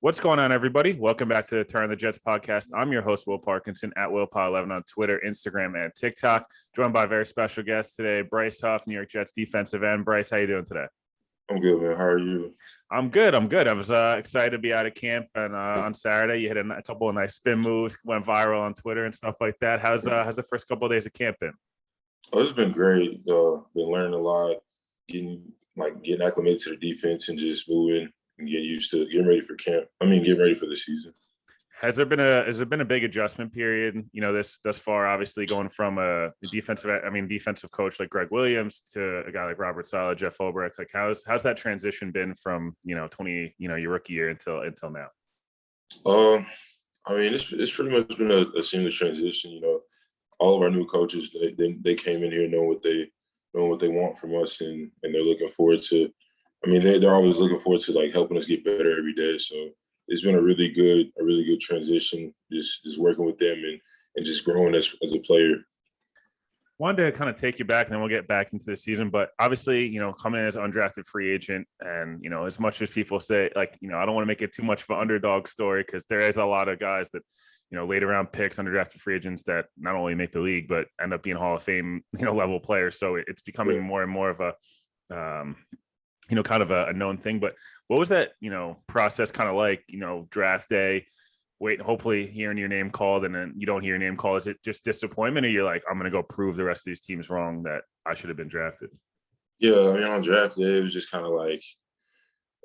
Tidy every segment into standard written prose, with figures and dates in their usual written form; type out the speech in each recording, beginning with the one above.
What's going on, everybody? Welcome back to the Turn of the Jets podcast. I'm your host, Will Parkinson, at WillPod11 on Twitter, Instagram, and TikTok. Joined by a very special guest today, Bryce Huff, New York Jets defensive end. Bryce, how you doing today? I'm good, man. How are you? I'm good. I was excited to be out of camp, and on Saturday, you hit a couple of nice spin moves, went viral on Twitter and stuff like that. How's the first couple of days of camp been? Oh, it's been great. Been learning a lot, getting acclimated to the defense, and just moving and getting ready for camp. Getting ready for the season. Has there been a big adjustment period? This thus far, obviously going from a defensive coach like Greg Williams to a guy like Robert Saleh, Jeff Ulbrich. Like how's that transition been from your rookie year until now? It's pretty much been a seamless transition. All of our new coaches they came in here knowing what they want from us, and they're looking forward to. They're always looking forward to like helping us get better every day. So it's been a really good transition, just working with them and just growing as a player. Wanted to kind of take you back, and then we'll get back into the season. But obviously, coming in as an undrafted free agent, and as much as people say, I don't want to make it too much of an underdog story, because there is a lot of guys that, later round picks, undrafted free agents that not only make the league but end up being Hall of Fame, level players. So it's becoming more and more of a kind of a known thing. But what was that, process kind of like, draft day, hopefully hearing your name called, and then you don't hear your name called? Is it just disappointment, or you're like, I'm going to go prove the rest of these teams wrong that I should have been drafted? Yeah, on draft day, it was just kind of like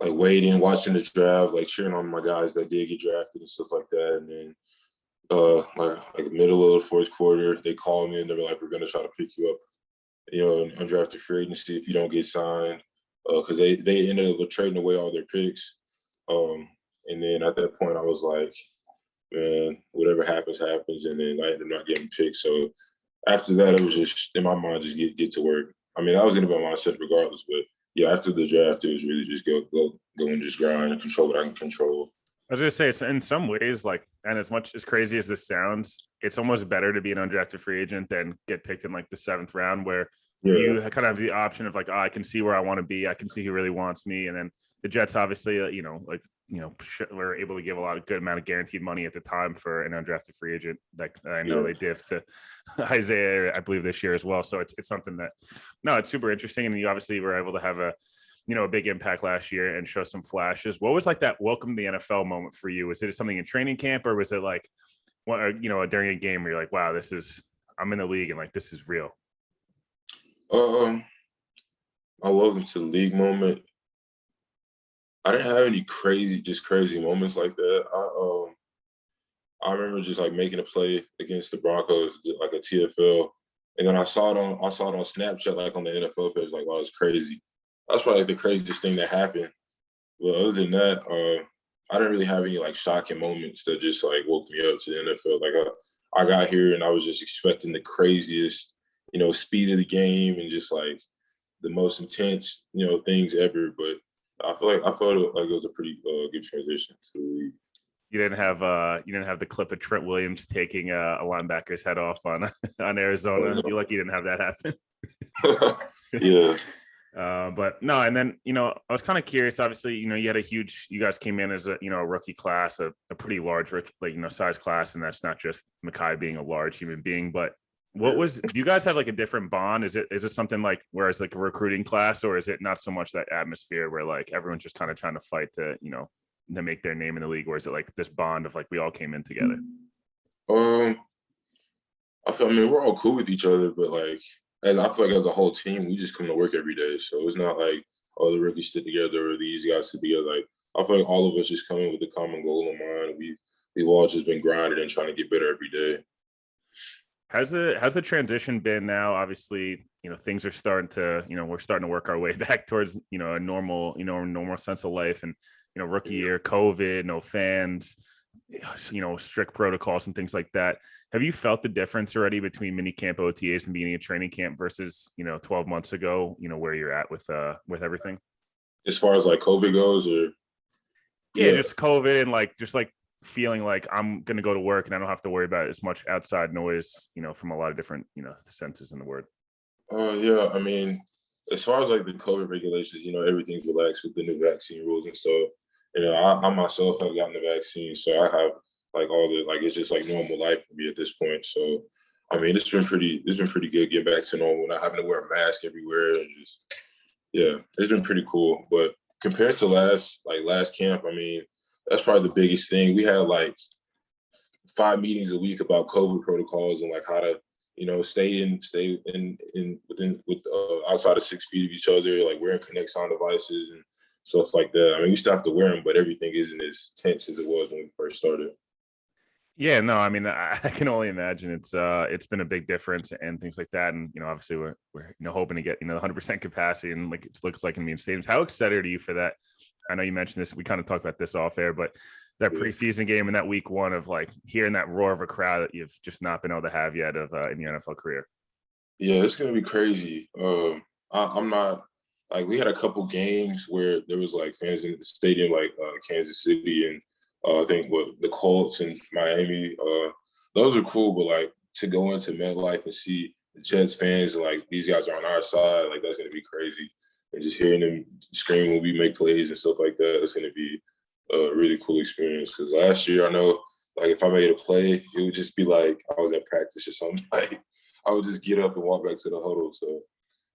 waiting, watching the draft, like cheering on my guys that did get drafted and stuff like that. And then like middle of the fourth quarter, they called me and they were like, we're going to try to pick you up, an undrafted free agency if you don't get signed. Because they ended up trading away all their picks. And then at that point, I was like, man, whatever happens, happens. And then I ended up not getting picked. So after that, it was just in my mind, just get to work. That was going to be my mindset regardless. But yeah, after the draft, it was really just go and just grind and control what I can control. I was going to say, it's in some ways, and as much as crazy as this sounds, it's almost better to be an undrafted free agent than get picked in the seventh round, where you kind of have the option of I can see where I want to be. I can see who really wants me. And then the Jets, obviously, were able to give a good amount of guaranteed money at the time for an undrafted free agent. I know they diffed to Isaiah, I believe, this year as well. So it's something that, it's super interesting. And you obviously were able to have a big impact last year and show some flashes. What was that welcome to the NFL moment for you? Was it something in training camp, or was it during a game where you're like, wow, I'm in the league and this is real? My welcome to the league moment, I didn't have any crazy moments like that. I remember just making a play against the Broncos, like a TFL, and then I saw it on Snapchat, on the NFL page, wow, it's crazy. That's probably the craziest thing that happened. But other than that, I didn't really have any shocking moments that just woke me up to the NFL. I got here and I was just expecting the craziest, speed of the game and just the most intense, things ever. But I felt it was a pretty good transition to the league. You didn't have the clip of Trent Williams taking a linebacker's head off on Arizona. You're lucky you didn't have that happen. Yeah. But no, and then, I was kind of curious, obviously, you guys came in as a rookie class, a pretty large, size class. And that's not just Mekhi being a large human being, but do you guys have a different bond? Is it something whereas a recruiting class, or is it not so much that atmosphere where everyone's just kind of trying to fight to make their name in the league? Or is it this bond of we all came in together? I feel, we're all cool with each other, but as a whole team, we just come to work every day. So it's not the rookies sit together or these guys sit together. I feel all of us just come in with a common goal in mind. We've all just been grinding and trying to get better every day. How's the transition been now? Obviously, things are starting to, we're starting to work our way back towards, a normal sense of life. And, rookie year, COVID, no fans, strict protocols and things like that. Have you felt the difference already between minicamp OTAs and beginning of training camp versus, 12 months ago, where you're at with everything? As far as COVID goes, or? Yeah, just COVID and just feeling I'm going to go to work and I don't have to worry about as much outside noise, from a lot of different, senses in the word. Yeah. As far as the COVID regulations, everything's relaxed with the new vaccine rules. And so I myself have gotten the vaccine, so I have like all the like it's just like normal life for me at this point. So I mean, it's been pretty good getting back to normal, not having to wear a mask everywhere, and just it's been pretty cool. But compared to last camp, I mean, that's probably the biggest thing. We had like 5 meetings a week about COVID protocols and like how to, stay within outside of 6 feet of each other, like wearing Connect on devices and stuff like that. I mean, we still have to wear them, but everything isn't as tense as it was when we first started. Yeah, no, I mean, I can only imagine it's been a big difference and things like that. And, obviously we're hoping to get, 100% capacity and like it looks like in stadiums. How excited are you for that? I know you mentioned this. We kind of talked about this off air, but that preseason game and that week one of like hearing that roar of a crowd that you've just not been able to have yet of in your NFL career. Yeah, it's going to be crazy. I'm not like, we had a couple games where there was like fans in the stadium, like Kansas City and I think the Colts and Miami, those are cool. But like to go into MetLife and see the Jets fans, like these guys are on our side, like that's going to be crazy. And just hearing them scream when we make plays and stuff like that, it's going to be a really cool experience. Because last year, I know, like if I made a play, it would just be like I was at practice or something. Like I would just get up and walk back to the huddle. So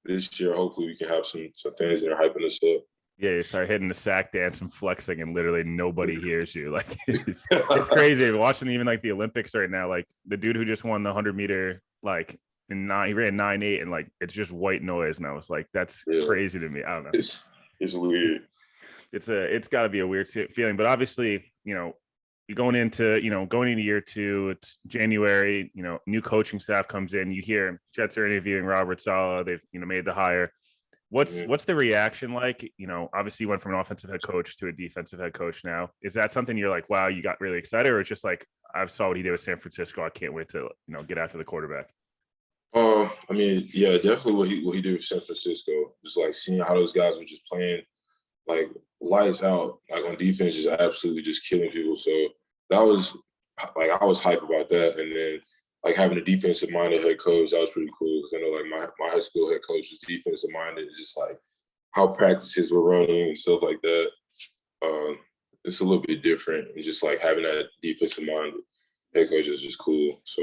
this year, hopefully, we can have some fans that are hyping us up. Yeah, you start hitting the sack dance and flexing, and literally nobody hears you. Like it's crazy. Watching even like the Olympics right now, like the dude who just won the 100-meter, like he ran 9.8, and like it's just white noise. And I was like, that's crazy to me. I don't know. It's weird. It's got to be a weird feeling, but obviously, you're going into year 2. It's January. New coaching staff comes in. You hear Jets are interviewing Robert Saleh. They've made the hire. What's the reaction like? Obviously you went from an offensive head coach to a defensive head coach now. Is that something you're like, wow, you got really excited, or it's just like, I saw what he did with San Francisco, I can't wait to get after the quarterback? I mean, yeah, definitely what he did with San Francisco. Just like seeing how those guys were just playing like lights out, like on defense, just absolutely just killing people. So that was like, I was hyped about that. And then like having a defensive minded head coach, that was pretty cool. Cause I know like my high school head coach was defensive minded, and just like how practices were running and stuff like that. It's a little bit different, and just like having that defensive minded head coach is just cool. So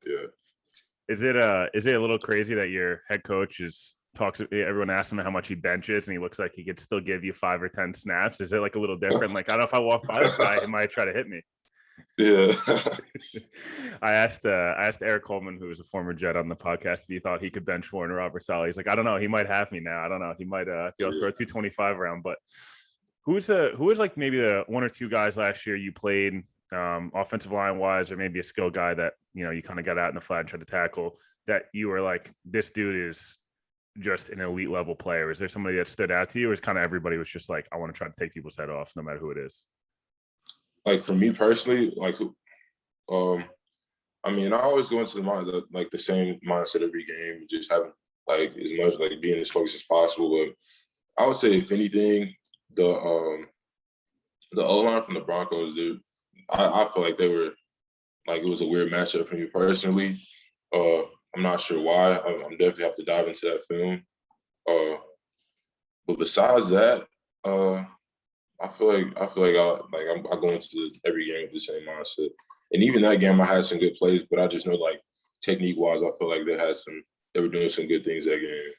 yeah. Is it a little crazy that your head coach everyone asks him how much he benches and he looks like he could still give you 5 or 10 snaps? Is it like a little different? Like, I don't know if I walk by this guy, he might try to hit me. Yeah. I asked Eric Coleman, who was a former Jet, on the podcast, if he thought he could bench more than Robert Saleh. He's like, I don't know. He might have me now. I don't know. He might throw 225 around. But who was like maybe the 1 or 2 guys last year you played offensive line wise, or maybe a skill guy that you kind of got out in the flat and tried to tackle, that you were like, this dude is just an elite level player? Is there somebody that stood out to you, or is kind of everybody was just like, I want to try to take people's head off no matter who it is? Like for me personally, like I mean, I always go into the same mindset every game, just having like as much like being as focused as possible. But I would say, if anything, the O-line from the Broncos, I feel like they were like, it was a weird matchup for me personally. I'm not sure why. I'm definitely have to dive into that film. But besides that, I feel like I go into every game with the same mindset. And even that game, I had some good plays, but I just know like technique wise, I feel like they were doing some good things that game.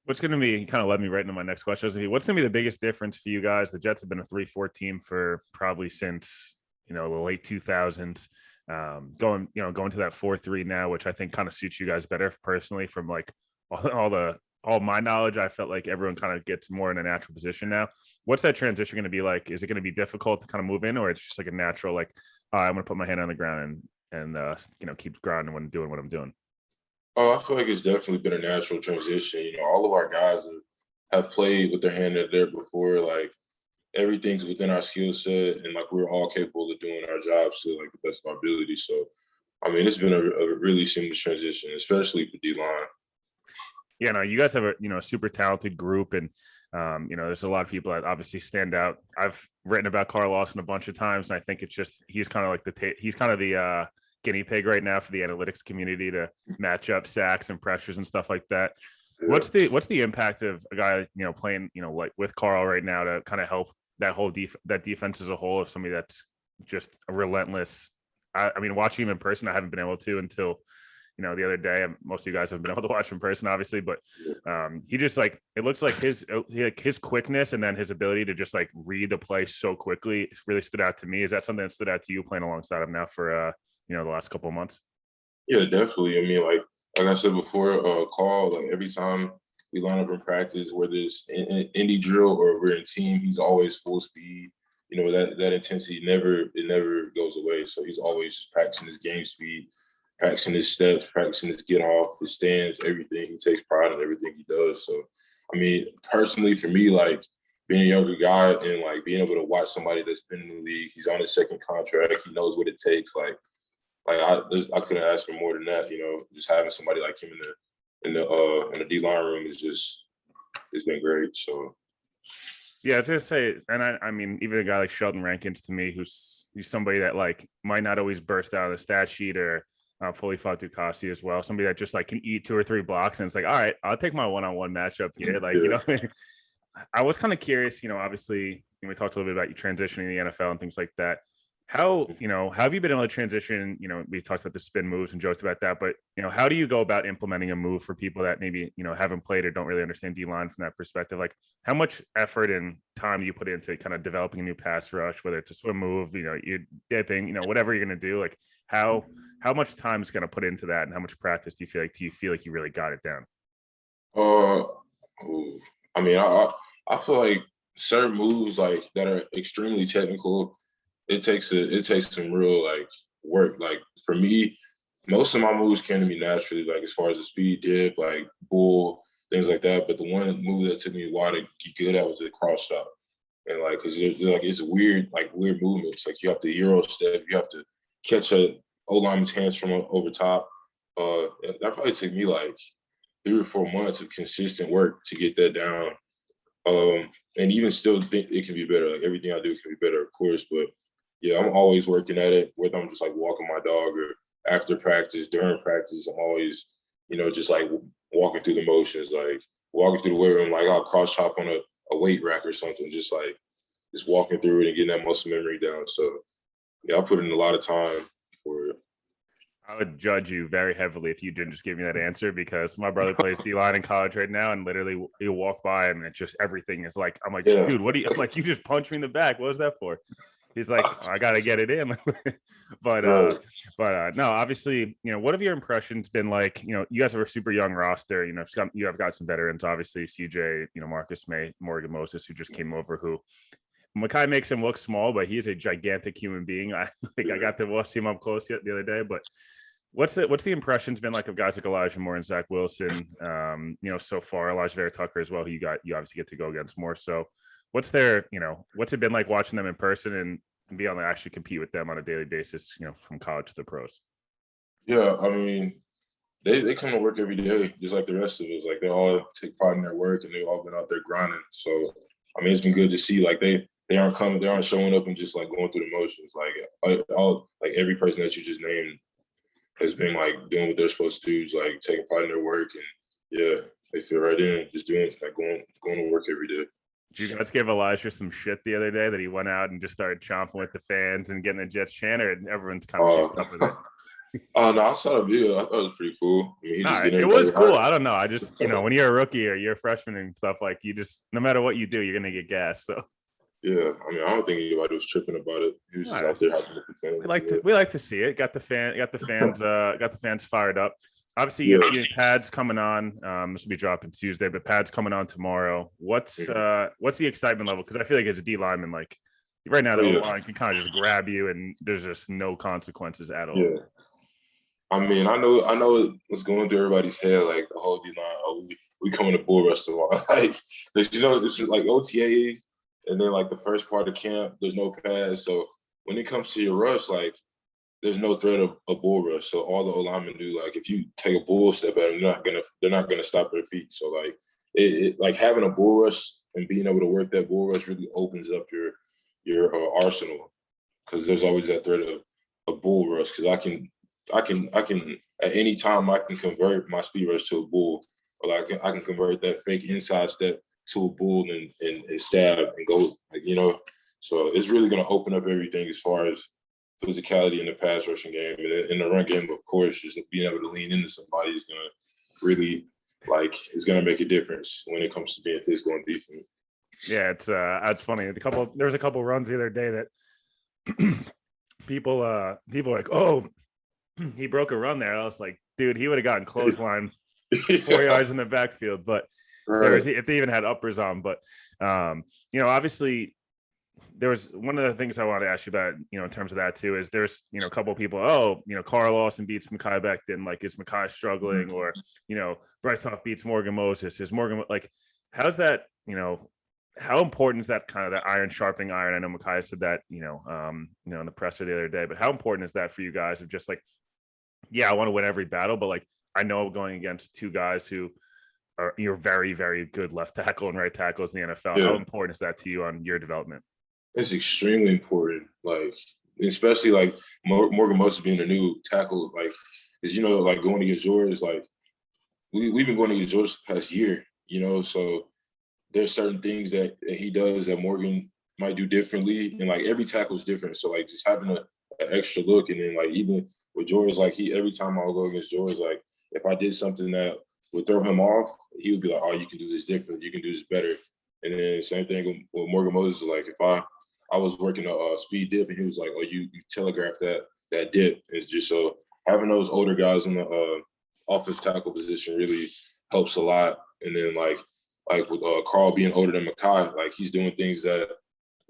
What's going to be, kind of led me right into my next question. What's going to be the biggest difference for you guys? The Jets have been a 3-4 team for probably since the late 2000s. Going to that 4-3 now, which I think kind of suits you guys better personally. From like all my knowledge, I felt like everyone kind of gets more in a natural position now. What's that transition going to be like? Is it going to be difficult to kind of move in, or it's just like a natural, like, I'm going to put my hand on the ground and keep grinding when doing what I'm doing? Oh, I feel like it's definitely been a natural transition. All of our guys have played with their hand in there before. Like everything's within our skill set, and like we're all capable of doing our jobs to like the best of our ability. So, I mean, it's been a really seamless transition, especially for D-line. Yeah, no, you guys have a super talented group, and there's a lot of people that obviously stand out. I've written about Carl Lawson a bunch of times, and I think it's just he's kind of like the guinea pig right now for the analytics community to match up sacks and pressures and stuff like that. Yeah. What's the impact of a guy playing like with Carl right now to kind of help that defense as a whole of somebody that's just a relentless. I mean, watching him in person, I haven't been able to until the other day. Most of you guys have been able to watch him in person, obviously, but he just like, it looks like his quickness and then his ability to just like read the play so quickly really stood out to me. Is that something that stood out to you playing alongside him now for the last couple of months? Yeah, definitely. I mean, like I said before, Carl, like every time we line up in practice, whether it's in indie drill or we're in team, he's always full speed. That intensity never goes away. So he's always just practicing his game speed, practicing his steps, practicing his get off, his stands, everything. He takes pride in everything he does. So, I mean, personally, for me, like being a younger guy and like being able to watch somebody that's been in the league, he's on his second contract, he knows what it takes. I couldn't ask for more than that. Just having somebody like him in the D line room it's been great. So. Yeah, I was gonna say, and I mean, even a guy like Sheldon Rankins to me, who's somebody that like might not always burst out of the stat sheet or fully fought Ducati as well. Somebody that just like can eat 2 or 3 blocks, and it's like, all right, I'll take my one-on-one matchup here. Like, I was kind of curious. Obviously, we talked a little bit about you transitioning to the NFL and things like that. How have you been able to transition? We talked about the spin moves and joked about that, but how do you go about implementing a move for people that maybe haven't played or don't really understand D-line from that perspective? Like, how much effort and time do you put into kind of developing a new pass rush, whether it's a swim move, you're dipping, whatever you're going to do? Like, how much time is going to put into that, and how much practice do you feel like you really got it down? I mean, I feel like certain moves like that are extremely technical. It takes some real like work. Like for me, most of my moves came to me naturally, like as far as the speed dip, like bull, things like that. But the one move that took me a while to get good at was the cross shot. And like, cause it's weird movements. Like you have to Euro step, you have to catch a O-lineman's hands from over top. That probably took me like 3 or 4 months of consistent work to get that down. And even still think it can be better. Like everything I do can be better, of course, but yeah, I'm always working at it, whether I'm just like walking my dog or after practice, during practice, I'm always, just like walking through the motions, like walking through the weight room, like I'll cross chop on a weight rack or something, just walking through it and getting that muscle memory down. So yeah, I put in a lot of time for it. I would judge you very heavily if you didn't just give me that answer, because my brother plays D-line in college right now, and literally he'll walk by and it's just everything is like, I'm like, Yeah. Dude, what do you, I'm like, you just punched me in the back. What was that for? He's like, I got to get it in. but no, obviously, what have your impressions been like? You guys have a super young roster. You have got some veterans, obviously, CJ, Marcus May, Morgan Moses, who just came over, who Makai makes him look small, but he's a gigantic human being. I got to watch him up close the other day, but what's the impressions been like of guys like Elijah Moore and Zach Wilson? So far, Elijah Vera Tucker as well, who you obviously get to go against more. So what's it been like watching them in person and be able to actually compete with them on a daily basis, from college to the pros? Yeah, I mean, they come to work every day, just like the rest of us. Like they all take pride in their work and they've all been out there grinding. So, I mean, it's been good to see like they aren't showing up and just like going through the motions. Like every person that you just named has been like doing what they're supposed to do, like taking pride in their work, and yeah, they feel right in, just doing like going to work every day. Did you guys give Elijah some shit the other day that he went out and just started chomping with the fans and getting the Jets chant, or everyone's kind of juiced up with it? Oh no, I saw the video. I thought it was pretty cool. I mean, it was cool. I don't know. I just, when you're a rookie or you're a freshman and stuff, like you just, no matter what you do, you're gonna get gas. So yeah, I mean, I don't think anybody was tripping about it. He was just out there having a good. We like to see it. Got the fans fired up. Obviously, you have pads coming on. This will be dropping Tuesday, but pads coming on tomorrow. What's the excitement level? Because I feel like as a D lineman, like right now, the line can kind of just grab you, and there's just no consequences at all. Yeah. I mean, I know what's going through everybody's head, like the whole D line. Oh, we coming to bull rush tomorrow. Like, it's like OTAs, and then like the first part of camp, there's no pads. So when it comes to your rush, like there's no threat of a bull rush. So all the linemen do, like if you take a bull step at them, they're not gonna stop their feet. So like it like having a bull rush and being able to work that bull rush really opens up your arsenal, because there's always that threat of a bull rush. Because I can at any time I can convert my speed rush to a bull, or like I can convert that fake inside step to a bull and stab and go So it's really going to open up everything as far as physicality in the pass rushing game. And in the run game, of course, just being able to lean into somebody is going to really, it's going to make a difference when it comes to being physical and defense. Yeah, it's funny. There was a couple runs the other day that people were like, oh, he broke a run there. I was like, dude, he would have gotten clothesline 4 yards in the backfield, but if they even had uppers on. But obviously there was one of the things I wanted to ask you about, in terms of that too, is there's, a couple of people, Carl Lawson beats Mekhi Becton. Like, is Mekhi struggling? Or, Bryce Huff beats Morgan Moses. Is Morgan, how's that, how important is that kind of that iron sharpening iron? I know Mekhi said that, in the presser the other day, but how important is that for you guys of just I want to win every battle, but I know going against two guys who are, very, very good left tackle and right tackles in the NFL. Yeah. How important is that to you on your development? It's extremely important. Especially Morgan Moses being a new tackle, is, going against George, we've been going against George the past year, so there's certain things that he does that Morgan might do differently. And every tackle is different. So just having an extra look. And then even with George, every time I'll go against George, if I did something that would throw him off, he would be like, oh, you can do this different. You can do this better. And then same thing with Morgan Moses. If I was working a speed dip and he was like, oh, you telegraphed that dip. It's just so having those older guys in the offensive tackle position really helps a lot. And then with Carl being older than Mekhi, he's doing things that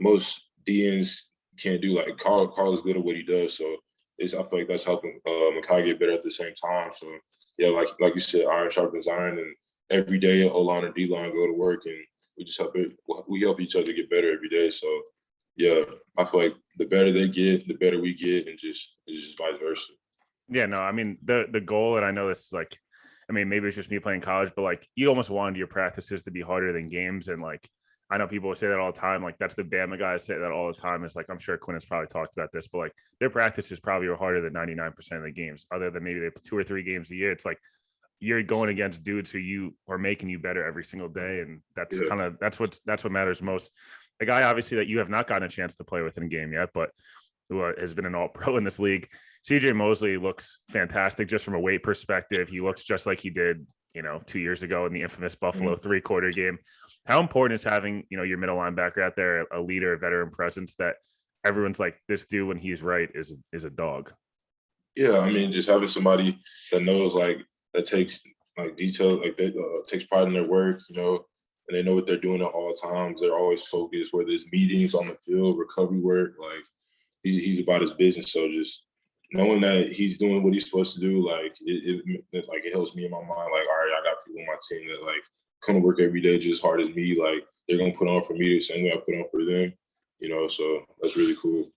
most DNs can't do. Carl is good at what he does. So I feel like that's helping Mekhi get better at the same time. So yeah, like you said, iron sharpens iron, and every day O-line or D-line go to work, and we just help each other get better every day. So yeah, I feel like the better they get, the better we get, and it's just vice versa. Yeah, no, I mean the goal, and I know this is maybe it's just me playing college, but you almost wanted your practices to be harder than games. And I know people say that all the time. That's the Bama guys say that all the time. It's I'm sure Quinn has probably talked about this, but their practices probably are harder than 99% of the games, other than maybe they play 2 or 3 games a year. It's you're going against dudes who you are making you better every single day. And that's that's what matters most. A guy obviously that you have not gotten a chance to play with in a game yet, but who has been an all-pro in this league. CJ Mosley looks fantastic just from a weight perspective. He looks just like he did, 2 years ago in the infamous Buffalo 3-quarter game. How important is having, your middle linebacker out there, a leader, a veteran presence that everyone's this dude when he's right is a dog? Yeah, just having somebody that knows that takes detail, that takes pride in their work, and they know what they're doing at all times. They're always focused, whether it's meetings on the field, recovery work, he's about his business. So just knowing that he's doing what he's supposed to do, it helps me in my mind. All right, I got people on my team that come to work every day just as hard as me. They're gonna put on for me the same way I put on for them. So that's really cool.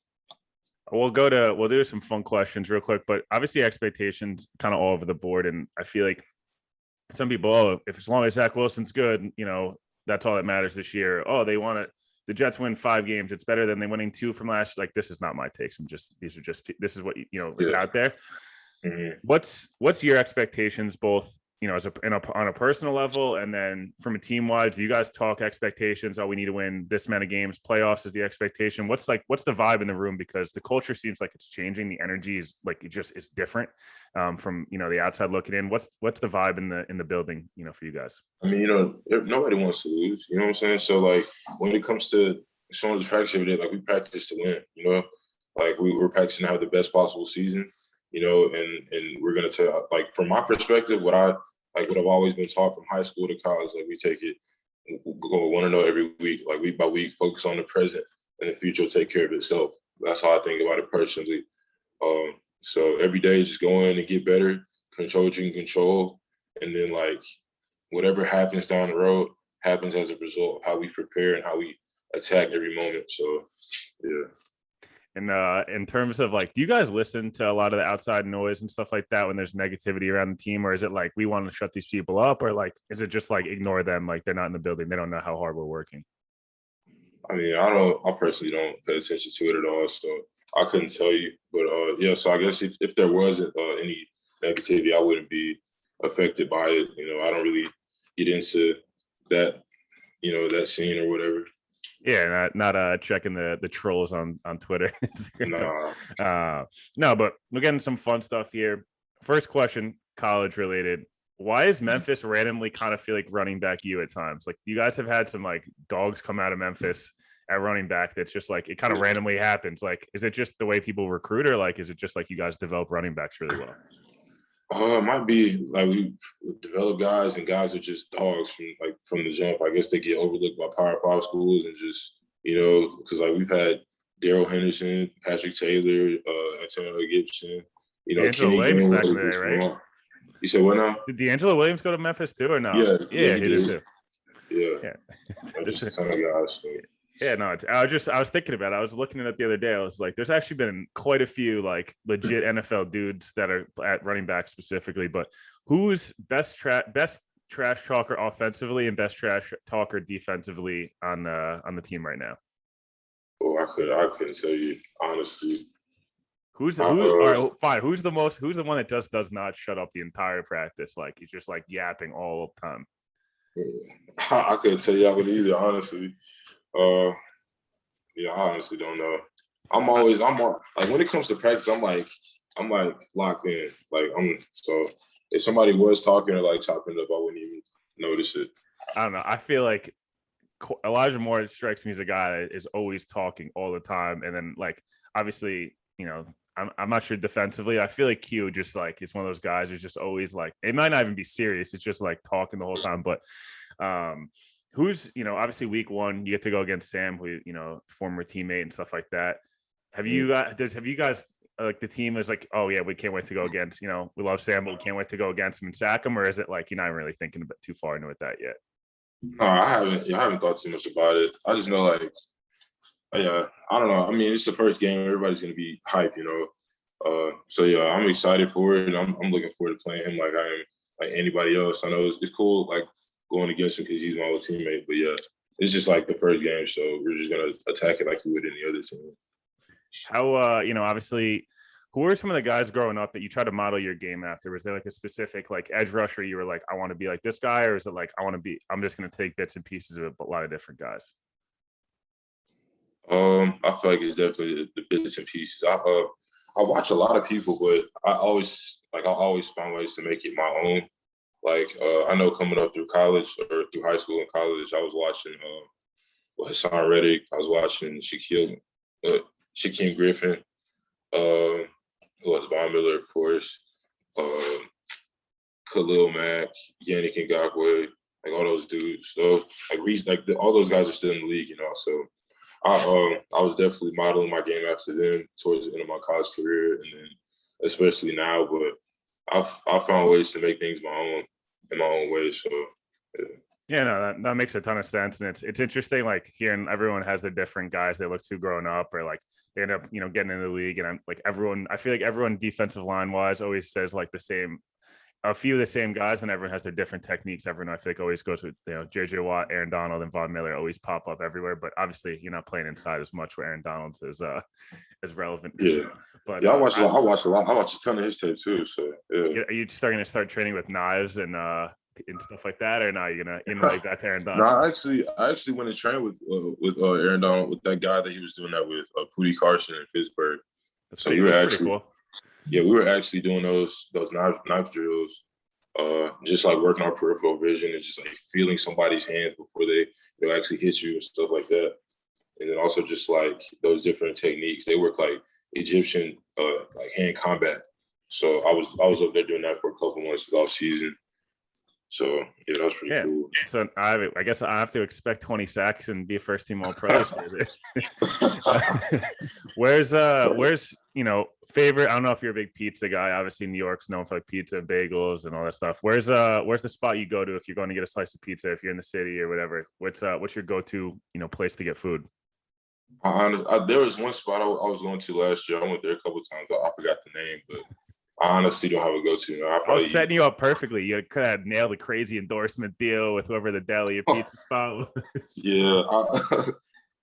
We'll do some fun questions real quick, but obviously expectations kind of all over the board, and I feel like some people, if as long as Zach Wilson's good, that's all that matters this year. Oh, they want it. The Jets win 5 games. It's better than they winning 2 from last. This is not my takes. This is what is out there. Mm-hmm. What's your expectations, both on a personal level, and then from a team wide? Do you guys talk expectations? Oh, we need to win this amount of games. Playoffs is the expectation. What's the vibe in the room? Because the culture seems like it's changing. The energy is it just is different from the outside looking in. What's the vibe in the building for you guys? Nobody wants to lose. You know what I'm saying? So when it comes to showing the practice every day, we practice to win. We're practicing to have the best possible season. And we're gonna tell from my perspective, what I've always been taught from high school to college, we take it, go 1-0 every week, week by week, focus on the present, and the future will take care of itself. That's how I think about it personally. So every day, just go in and get better, control what you can control, and then whatever happens down the road happens as a result of how we prepare and how we attack every moment. So yeah. And in terms of do you guys listen to a lot of the outside noise and stuff like that when there's negativity around the team, or is it we want to shut these people up, or is it just ignore them, they're not in the building, they don't know how hard we're working? I personally don't pay attention to it at all, so I couldn't tell you. But yeah, so I guess if there wasn't any negativity, I wouldn't be affected by it. I don't really get into that, that scene or whatever. Yeah, not checking the trolls on Twitter. Nah. No, but we're getting some fun stuff here. First question, college related. Why is Memphis randomly kind of feel like running back you at times? Like you guys have had some like dogs come out of Memphis at running back. That's just like it kind of randomly happens. Like, is it just the way people recruit, or like is it just like you guys develop running backs really well? It might be like we develop guys, and guys are just dogs from the jump. I guess they get overlooked by Power 5 schools, and just because like we've had Daryl Henderson, Patrick Taylor, Antonio Gibson, D'Angelo Kenny Williams back in the Gainwell. day, right? You said what now? Did D'Angelo Williams go to Memphis too, or no? Yeah, he he did too. Yeah. Just a ton of guys. So. Yeah, no, I was thinking about it. I was looking at it the other day. I was like, there's actually been quite a few like legit NFL dudes that are at running back specifically, but who's best trash talker offensively and best trash talker defensively on the team right now? Oh, I couldn't tell you, honestly. Who's all right, fine. Who's the one that just does not shut up the entire practice? Like he's just like yapping all the time. I couldn't tell you that either, honestly. I honestly don't know. I'm like when it comes to practice, I'm like locked in. Like so if somebody was talking or like chopping it up, I wouldn't even notice it. I don't know. I feel like Elijah Moore strikes me as a guy that is always talking all the time, and then like obviously, I'm not sure defensively. I feel like Q just like is one of those guys who's just always like it might not even be serious. It's just like talking the whole time, but who's, obviously week 1, you get to go against Sam, who, former teammate and stuff like that. Have you guys like the team is like, oh yeah, we can't wait to go against, we love Sam, but we can't wait to go against him and sack him? Or is it like, you're not really thinking a bit too far into it that yet? No, I haven't thought too much about it. I just know like, yeah, I don't know. I mean, it's the first game. Everybody's going to be hyped, So yeah, I'm excited for it. I'm looking forward to playing him like I am like anybody else. I know it's cool, like, going against him because he's my old teammate. But yeah, it's just like the first game, so we're just gonna attack it like we would any other team. How obviously, who were some of the guys growing up that you tried to model your game after? Was there like a specific like edge rusher you were like, I want to be like this guy, or is it like I'm just gonna take bits and pieces of a lot of different guys? I feel like it's definitely the bits and pieces. I watch a lot of people, but I always find ways to make it my own. Like, I know coming up through college or through high school and college, I was watching Hassan Reddick. I was watching Shaquem Griffin, who was Von Miller, of course, Khalil Mack, Yannick Ngakoue, like all those dudes. So all those guys are still in the league, So I was definitely modeling my game after them towards the end of my college career, and then especially now. But I found ways to make things my own in my own way. So yeah, no, that makes a ton of sense, and it's interesting. Like hearing everyone has their different guys they look to growing up, or like they end up getting in the league, and I'm like everyone. I feel like everyone defensive line wise always says like a few of the same guys, and everyone has their different techniques. Everyone I feel like always goes with JJ Watt, Aaron Donald, and Von Miller always pop up everywhere. But obviously you're not playing inside as much where Aaron Donald's is relevant. Yeah, but yeah, I watch a lot. I watch a ton of his tape too. So yeah. Are you starting to start training with knives and stuff like that, or no? You're gonna like that to Aaron Donald? No, I actually went and trained with Aaron Donald, with that guy that he was doing that with, Pootie Carson in Pittsburgh. So we were actually cool. Yeah, we were actually doing those knife drills, just like working our peripheral vision and just like feeling somebody's hands before they actually hit you and stuff like that. And then also just like those different techniques. They work like Egyptian like hand combat. So I was up there doing that for a couple months off season. So yeah, that was pretty cool. So I guess I have to expect 20 sacks and be a first team All Pro this year. Where's favorite? I don't know if you're a big pizza guy. Obviously, New York's known for like pizza and bagels and all that stuff. Where's the spot you go to if you're going to get a slice of pizza, if you're in the city or whatever? What's your go-to place to get food? There was one spot I was going to last year. I went there a couple of times. I forgot the name, but I honestly don't have a go-to. I was setting you up perfectly. You could have nailed a crazy endorsement deal with whoever the deli or pizza spot was. Yeah,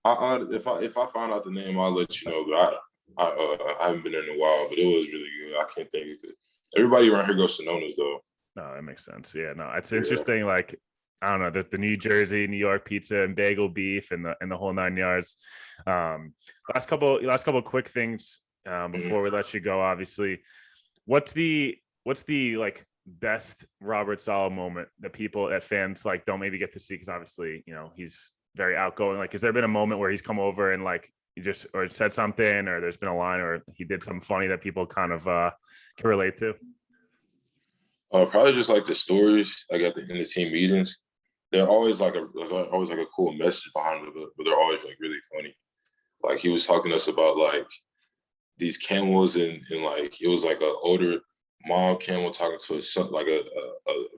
if I find out the name, I'll let you know. But I haven't been there in a while, but it was really good. I can't think of it. Everybody around here goes to Nona's though. No, that makes sense. Yeah, no, it's interesting. Like I don't know, the New Jersey, New York pizza and bagel beef and the whole 9 yards. Last couple quick things before we let you go. Obviously, what's the like best Robert Saleh moment that fans like don't maybe get to see? Because obviously, he's very outgoing. Like, has there been a moment where he's come over and like you just or said something, or there's been a line, or he did something funny that people kind of can relate to? Probably just like the stories like in the team meetings. They're always there's always like a cool message behind them, but they're always like really funny. Like he was talking to us about like these camels and like it was like an older mom camel talking to a son, like a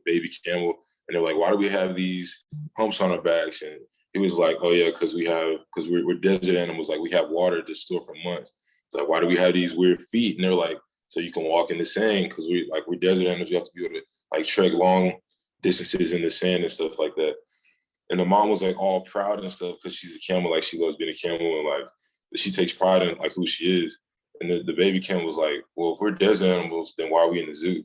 baby camel, and they're like, why do we have these humps on our backs? And he was like, oh yeah, because we're desert animals, like we have water to store for months. It's like, why do we have these weird feet? And they're like, so you can walk in the sand, because we're desert animals, you have to be able to like trek long distances in the sand and stuff like that. And the mom was like all proud and stuff because she's a camel, like she loves being a camel, and like she takes pride in like who she is. And the baby camel was like, well, if we're desert animals, then why are we in the zoo?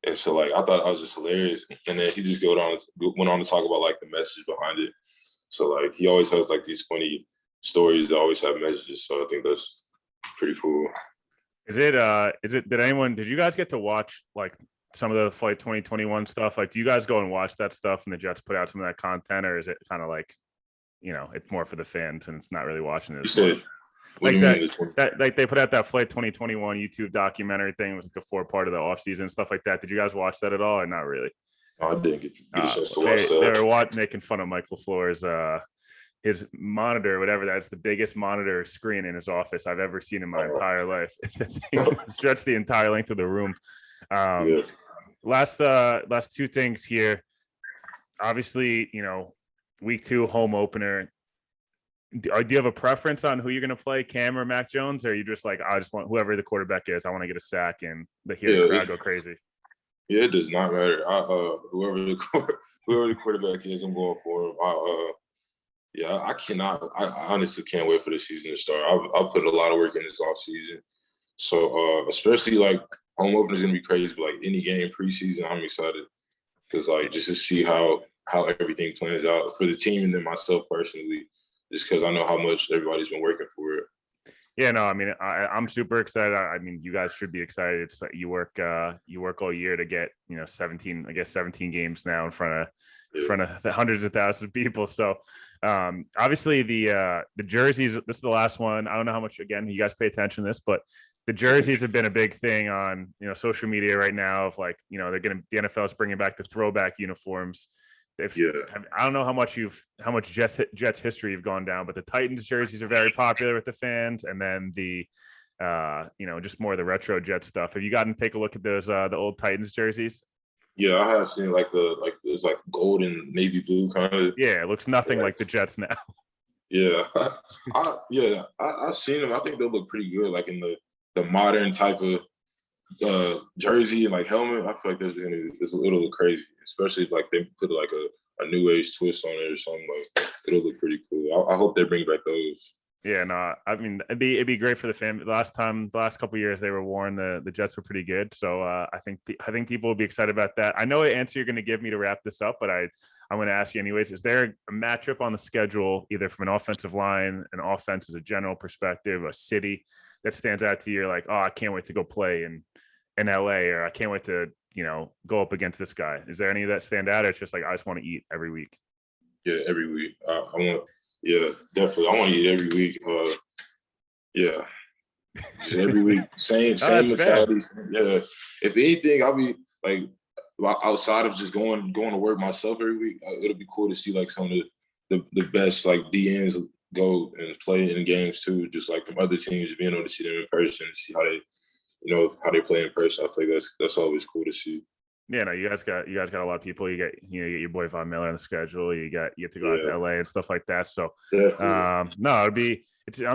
And so like I thought that was just hilarious. And then he just went on to talk about like the message behind it. So like he always has like these funny stories that always have messages. So I think that's pretty cool. Did you guys get to watch like some of the Flight 2021 stuff? Like, do you guys go and watch that stuff and the Jets put out some of that content, or is it kind of like, it's more for the fans and it's not really watching it as much? Like that like they put out that Flight 2021 YouTube documentary thing. It was like the 4-part of the offseason, stuff like that. Did you guys watch that at all, or not really? I didn't get a chance to watch that. They were making fun of Mike LaFleur's his monitor, whatever that's the biggest monitor screen in his office I've ever seen in my entire life. Stretched the entire length of the room. Last 2 things here. Obviously, week 2 home opener. Do you have a preference on who you're going to play, Cam or Mac Jones? Or are you just like, I just want whoever the quarterback is, I want to get a sack and hear the crowd go crazy? Yeah, it does not matter. Whoever the quarterback is, I'm going for him. I honestly can't wait for the season to start. I've put a lot of work in this off season. So especially like home opener is going to be crazy, but like any game preseason, I'm excited because like just to see how everything plans out for the team and then myself personally, just because I know how much everybody's been working for it. Yeah, no, I mean, I'm super excited. I mean, you guys should be excited. It's like you work all year to get 17 games now in front of the hundreds of thousands of people. So obviously the jerseys. This is the last one. I don't know how much again you guys pay attention to this, but the jerseys have been a big thing on social media right now. Of like the NFL is bringing back the throwback uniforms. I don't know how much Jets history you've gone down, but the Titans jerseys are very popular with the fans, and then the just more of the retro Jet stuff. Have you gotten to take a look at those the old Titans jerseys? Yeah, I have seen it's like gold and navy blue kind of. Yeah, it looks nothing like the Jets now. Yeah, I've seen them. I think they look pretty good, like in the modern type of jersey and like helmet. I feel like it'll look crazy, especially if like they put like a new age twist on it or something. Like it'll look pretty cool. I hope they bring back those. Yeah, no, I mean it'd be great for the fan. The last couple of years they were worn, the Jets were pretty good. So I think people will be excited about that. I know the answer you're going to give me to wrap this up, but I'm going to ask you anyways. Is there a matchup on the schedule, either from an offensive line, an offense as a general perspective, a city that stands out to you? You're like, oh, I can't wait to go play in LA, or I can't wait to go up against this guy. Is there any that stand out? Or it's just like I just want to eat every week. Yeah, every week. Yeah, definitely. I want to eat every week. Yeah, just every week. Same mentality. Yeah. If anything, I'll be like outside of just going to work myself every week. It'll be cool to see like some of the best like DNs go and play in games too. Just like from other teams, being able to see them in person, see how they play in person. I think that's always cool to see. Yeah, no, you guys got a lot of people. You get your boy Von Miller on the schedule. You get to go out to LA and stuff like that. So I'm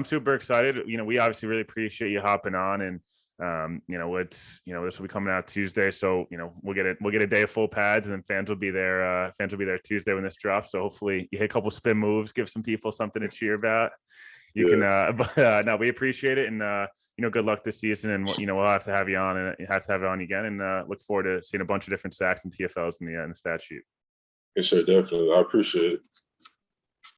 super excited. We obviously really appreciate you hopping on, and this will be coming out Tuesday. So we'll get a day of full pads, and then fans will be there. Fans will be there Tuesday when this drops. So hopefully you hit a couple spin moves, give some people something to cheer about. You can, no, we appreciate it, and good luck this season, and we'll have to have you on, and have to have you on again, and look forward to seeing a bunch of different sacks and TFLs in the stat sheet. Yes, sir, definitely. I appreciate it.